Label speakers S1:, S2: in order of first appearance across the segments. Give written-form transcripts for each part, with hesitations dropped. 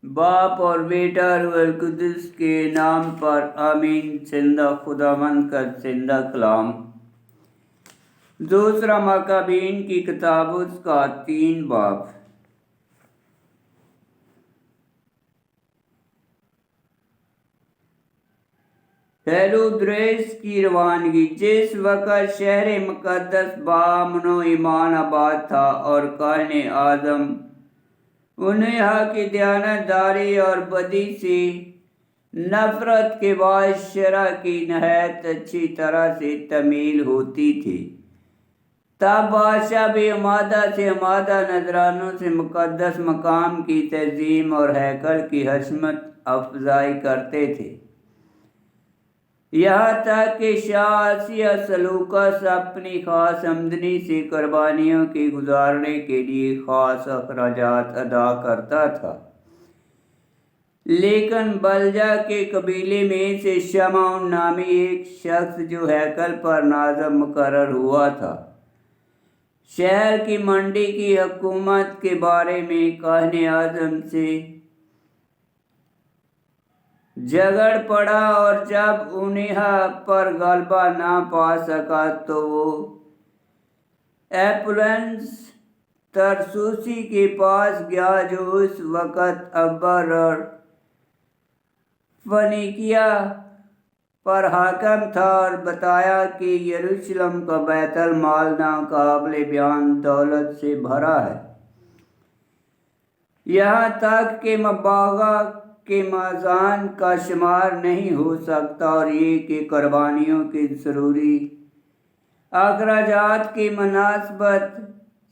S1: باپ اور بیٹا روح القدس کے نام پر آمین۔ زندہ خداوند کا زندہ کلام۔ دوسرا ماکابین کی کتاب اس کا 3 باب۔ ہیرودریس کی روانگی۔ جس وقت شہر مقدس بامن و ایمان آباد تھا اور کاہن اعظم انہا کی دیانت داری اور بدی سے نفرت کے باعث شرع کی نہایت اچھی طرح سے تعمیل ہوتی تھی، تب بادشاہ بھی عمادہ سے عمادہ نذرانوں سے مقدس مقام کی تعظیم اور ہیکل کی حشمت افزائی کرتے تھے، یہاں تک کہ شاہ آسیہ سلوکس اپنی خاص آمدنی سے قربانیوں کے گزارنے کے لیے خاص اخراجات ادا کرتا تھا۔ لیکن بلجا کے قبیلے میں سے شمعون نامی ایک شخص جو ہیکل پر ناظم مقرر ہوا تھا، شہر کی منڈی کی حکومت کے بارے میں کاہن اعظم سے جھگڑ پڑا، اور جب انہا پر غلبہ نہ پا سکا تو وہ ایپولنس ترسوسی کے پاس گیا جو اس وقت عبر اور فنیکیا پر حاکم تھا، اور بتایا کہ یروشلم کا بیت المال ناقابل بیان دولت سے بھرا ہے، یہاں تک کہ مباغہ کے مازان کا شمار نہیں ہو سکتا، اور یہ کہ قربانیوں کے ضروری اخراجات کی مناسبت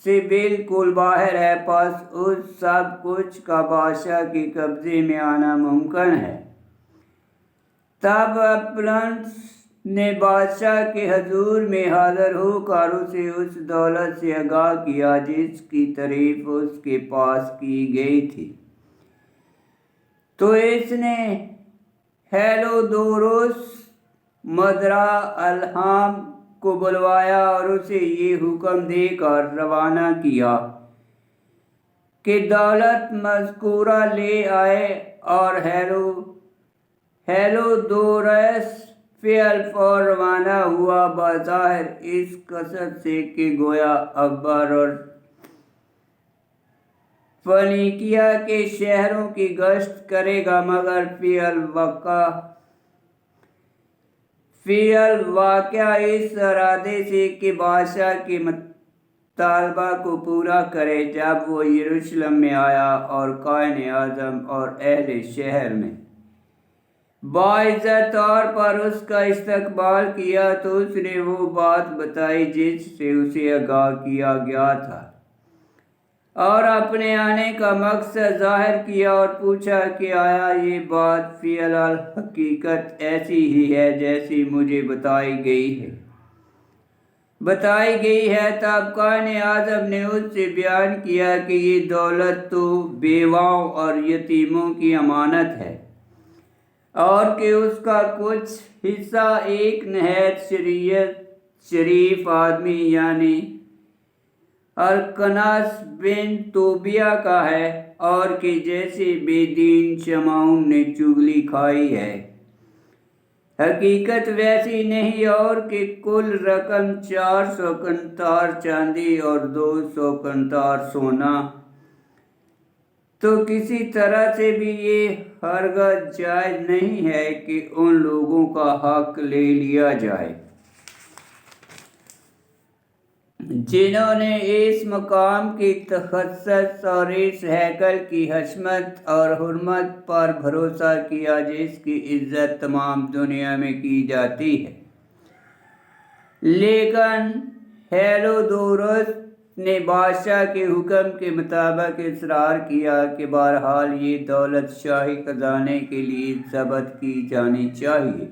S1: سے بالکل باہر ہے، پس اس سب کچھ کا بادشاہ کے قبضے میں آنا ممکن ہے۔ تب ایپولنس نے بادشاہ کے حضور میں حاضر ہو کر اسے اس دولت سے آگاہ کیا جس کی تعریف اس کے پاس کی گئی تھی، تو اس نے ہیرودوروس مدرا الہام کو بلوایا اور اسے یہ حکم دے کر روانہ کیا کہ دولت مذکورہ لے آئے، اور ہیرودوروس فعل فور روانہ ہوا، بظاہر اس قصد سے کہ گویا عبر اور فنیکیا کے شہروں کی گشت کرے گا، مگر فی الواقع اس ارادے سے کہ بادشاہ کے مطالبہ کو پورا کرے۔ جب وہ یروشلم میں آیا اور کاہن اعظم اور اہل شہر نے باعزت طور پر اس کا استقبال کیا، تو اس نے وہ بات بتائی جس سے اسے آگاہ کیا گیا تھا، اور اپنے آنے کا مقصد ظاہر کیا، اور پوچھا کہ آیا یہ بات فی الحقیقت ایسی ہی ہے جیسی مجھے بتائی گئی ہے۔ تب کاہن اعظم نے اس سے بیان کیا کہ یہ دولت تو بیواؤں اور یتیموں کی امانت ہے، اور کہ اس کا کچھ حصہ ایک نہایت شریف آدمی یعنی ارکناس بن توبیہ کا ہے، اور کہ جیسے بے دین شمعون نے چغلی کھائی ہے، حقیقت ویسی نہیں، اور کہ کل رقم 400 قنطار چاندی اور 200 قنطار سونا، تو کسی طرح سے بھی یہ ہرگز جائز نہیں ہے کہ ان لوگوں کا حق لے لیا جائے جنہوں نے اس مقام کی تخصص اور اس ہیکل کی حشمت اور حرمت پر بھروسہ کیا جس کی عزت تمام دنیا میں کی جاتی ہے۔ لیکن ہیرودوروس نے بادشاہ کے حکم کے مطابق اصرار کیا کہ بہرحال یہ دولت شاہی خزانے کے لیے ضبط کی جانی چاہیے،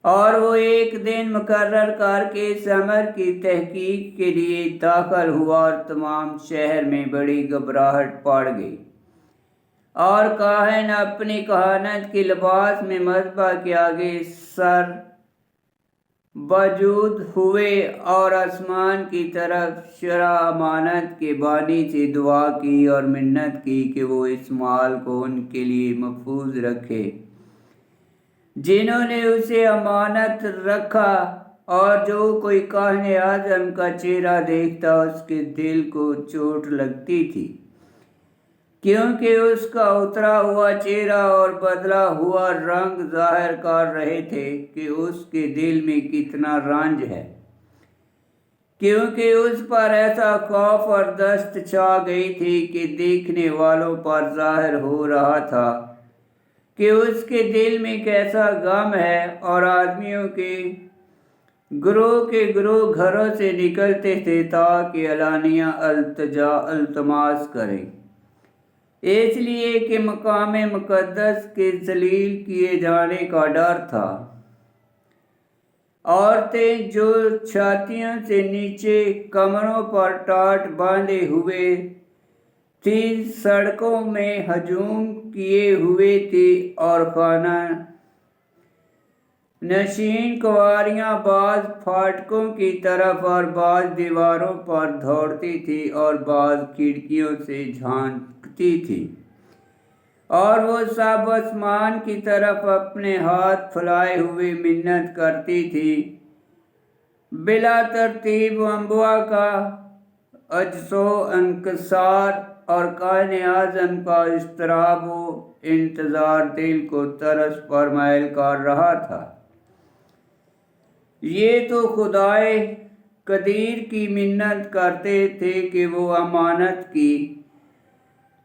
S1: اور وہ ایک دن مقرر کر کے اس امر کی تحقیق کے لیے داخل ہوا، اور تمام شہر میں بڑی گھبراہٹ پڑ گئی، اور کاہن اپنی کہانت کے لباس میں مذبح کے آگے سر وجود ہوئے اور آسمان کی طرف شرح امانت کے بانی سے دعا کی اور منت کی کہ وہ اس مال کو ان کے لیے محفوظ رکھے جنہوں نے اسے امانت رکھا، اور جو کوئی کاہن اعظم کا چہرہ دیکھتا اس کے دل کو چوٹ لگتی تھی، کیونکہ اس کا اترا ہوا چہرہ اور بدلا ہوا رنگ ظاہر کر رہے تھے کہ اس کے دل میں کتنا رنج ہے، کیونکہ اس پر ایسا خوف اور دست چھا گئی تھی کہ دیکھنے والوں پر ظاہر ہو رہا تھا کہ اس کے دل میں کیسا غم ہے، اور آدمیوں کے گروہ گھروں سے نکلتے تھے تاکہ علانیہ التماس کریں، اس لیے کہ مقام مقدس کے ذلیل کیے جانے کا ڈر تھا۔ عورتیں جو چھاتیوں سے نیچے کمروں پر ٹاٹ باندھے ہوئے تھی سڑکوں میں ہجوم کیے ہوئے تھی، اور خانہ نشین کنواریاں بعض پھاٹکوں کی طرف اور بعض دیواروں پر دوڑتی تھی اور بعض کھڑکیوں سے جھانکتی تھی، اور وہ سب آسمان کی طرف اپنے ہاتھ پھیلائے ہوئے منت کرتی تھی۔ بلا ترتیب انبیاء کا عجز و انکسار اور کاہن اعظم کا اضطراب و انتظار دل کو ترس پر مائل کر رہا تھا۔ یہ تو خدائے قدیر کی منت کرتے تھے کہ وہ امانت کی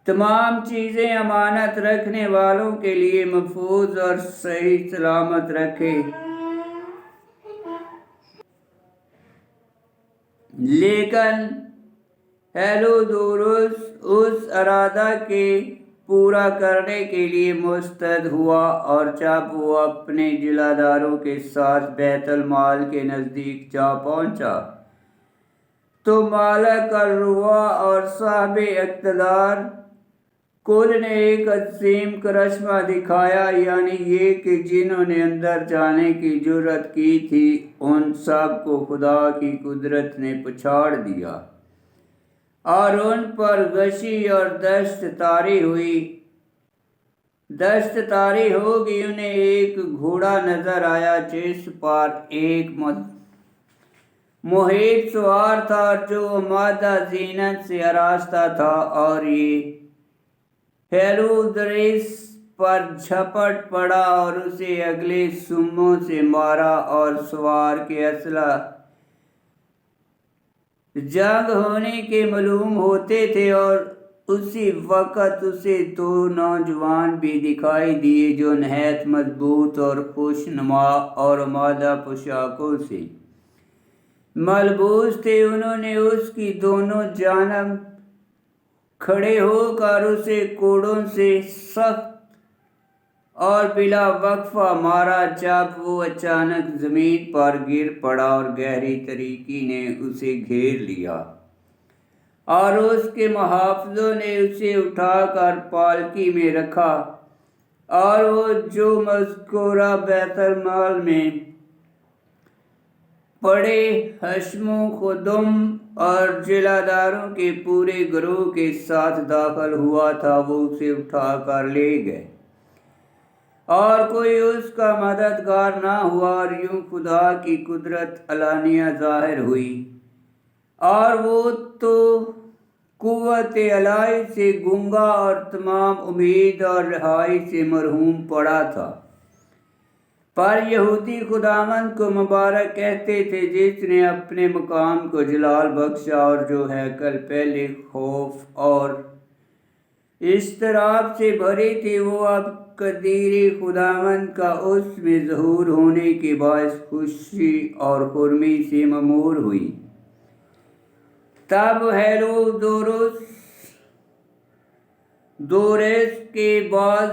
S1: تمام چیزیں امانت رکھنے والوں کے لیے محفوظ اور صحیح سلامت رکھے، لیکن ہیرودوس اس ارادہ کے پورا کرنے کے لیے مستعد ہوا، اور جب وہ اپنے جلاداروں کے ساتھ بیت المال کے نزدیک جا پہنچا تو مالک الروا اور صاحب اقتدار کل نے ایک عظیم کرشمہ دکھایا، یعنی یہ کہ جنہوں نے اندر جانے کی جرات کی تھی ان سب کو خدا کی قدرت نے پچھاڑ دیا، اور ان پر غشی اور دست طاری ہوگی۔ انہیں ایک گھوڑا نظر آیا جس پر ایک محیط سوار تھا جو مادہ زینت سے آراستہ تھا، اور یہ ہیرودیس پر جھپٹ پڑا اور اسے اگلے سموں سے مارا، اور سوار کے اسلحہ جنگ ہونے کے معلوم ہوتے تھے، اور اسی وقت اسے دو نوجوان بھی دکھائی دیے جو نہایت مضبوط اور خوش نما اور آمادہ پوشاکوں سے ملبوس تھے۔ انہوں نے اس کی دونوں جانب کھڑے ہو کر اسے کوڑوں سے سخت اور بلا وقفہ مارا، جب وہ اچانک زمین پر گر پڑا اور گہری تاریکی نے اسے گھیر لیا، اور اس کے محافظوں نے اسے اٹھا کر پالکی میں رکھا، اور وہ جو مذکورہ بیت المال میں پڑے حشموں خدم اور جلاداروں کے پورے گروہ کے ساتھ داخل ہوا تھا، وہ اسے اٹھا کر لے گئے، اور کوئی اس کا مددگار نہ ہوا، اور یوں خدا کی قدرت علانیہ ظاہر ہوئی، اور وہ تو قوت الہی سے گنگا اور تمام امید اور رہائی سے محروم پڑا تھا۔ پر یہودی خداوند کو مبارک کہتے تھے جس نے اپنے مقام کو جلال بخشا، اور جو ہیکل پہلے خوف اور اضطراب سے بھری تھی وہ اب قدیر خداوند کا اس میں ظہور ہونے کے باعث خوشی اور خرمی سے معمور ہوئی۔ تب ہیرودوس کے بعض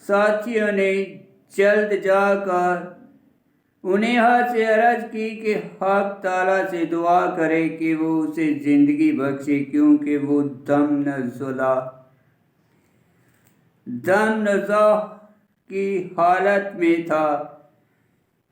S1: ساتھیوں نے جلد جا کر انیہا سے عرض کی کہ حق تعالیٰ سے دعا کرے کہ وہ اسے زندگی بخشے، کیونکہ وہ دم نزاع کی حالت میں تھا۔